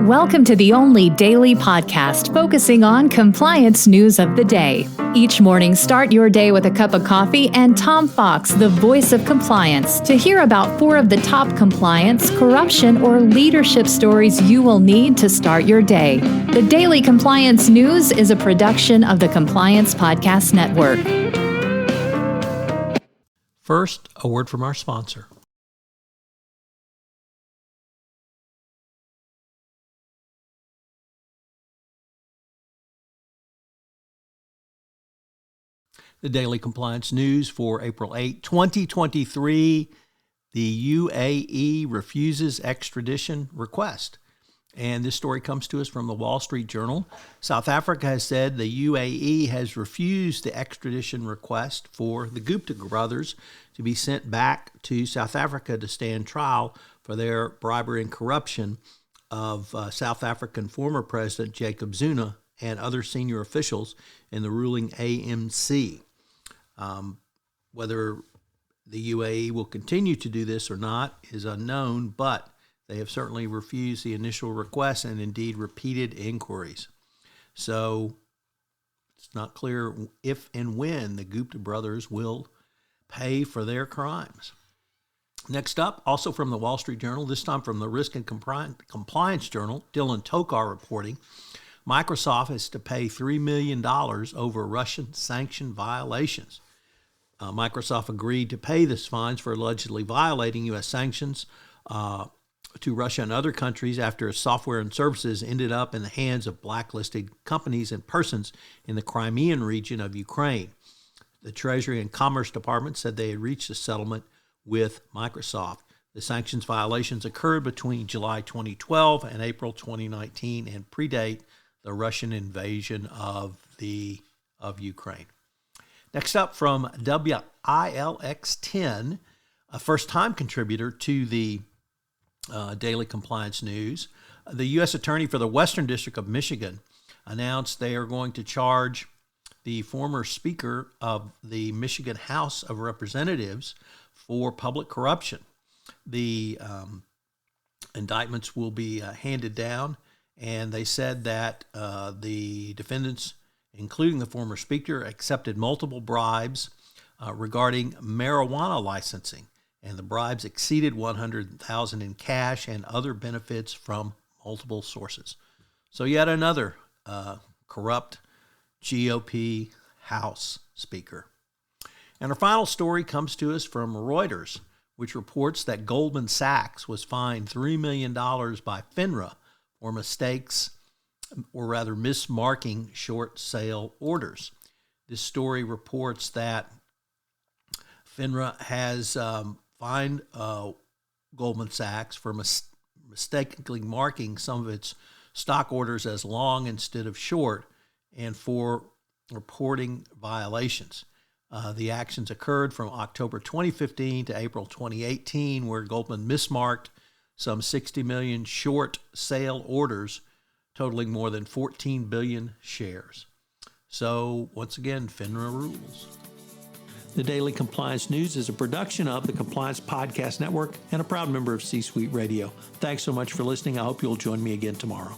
Welcome to the only daily podcast focusing on compliance news of the day. Each morning, start your day with a cup of coffee and Tom Fox, the voice of compliance, to hear about 4 of the top compliance, corruption, or leadership stories you will need to start your day. The Daily Compliance News is a production of the Compliance Podcast Network. First, a word from our sponsor. The Daily Compliance News for April 8, 2023. The UAE refuses extradition request. And this story comes to us from the Wall Street Journal. South Africa has said the UAE has refused the extradition request for the Gupta brothers to be sent back to South Africa to stand trial for their bribery and corruption of South African former President Jacob Zuma and other senior officials in the ruling ANC. Whether the UAE will continue to do this or not is unknown, but they have certainly refused the initial request and indeed repeated inquiries. So it's not clear if and when the Gupta brothers will pay for their crimes. Next up, also from the Wall Street Journal, this time from the Risk and Compliance Journal, Dylan Tokar reporting, Microsoft is to pay $3 million over Russian sanction violations. Microsoft agreed to pay this fines for allegedly violating U.S. sanctions to Russia and other countries after its software and services ended up in the hands of blacklisted companies and persons in the Crimean region of Ukraine. The Treasury and Commerce Department said they had reached a settlement with Microsoft. The sanctions violations occurred between July 2012 and April 2019 and predate the Russian invasion of Ukraine. Next up from WILX10, a first-time contributor to the Daily Compliance News, the U.S. Attorney for the Western District of Michigan announced they are going to charge the former Speaker of the Michigan House of Representatives for public corruption. The indictments will be handed down, and they said that the defendants, including the former Speaker, accepted multiple bribes regarding marijuana licensing, and the bribes exceeded $100,000 in cash and other benefits from multiple sources. So yet another corrupt GOP House Speaker. And our final story comes to us from Reuters, which reports that Goldman Sachs was fined $3 million by FINRA for mistakes, or rather mismarking short sale orders. This story reports that FINRA has fined Goldman Sachs for mistakenly marking some of its stock orders as long instead of short and for reporting violations. The actions occurred from October 2015 to April 2018, where Goldman mismarked some 60 million short sale orders totaling more than 14 billion shares. So, once again, FINRA rules. The Daily Compliance News is a production of the Compliance Podcast Network and a proud member of C-Suite Radio. Thanks so much for listening. I hope you'll join me again tomorrow.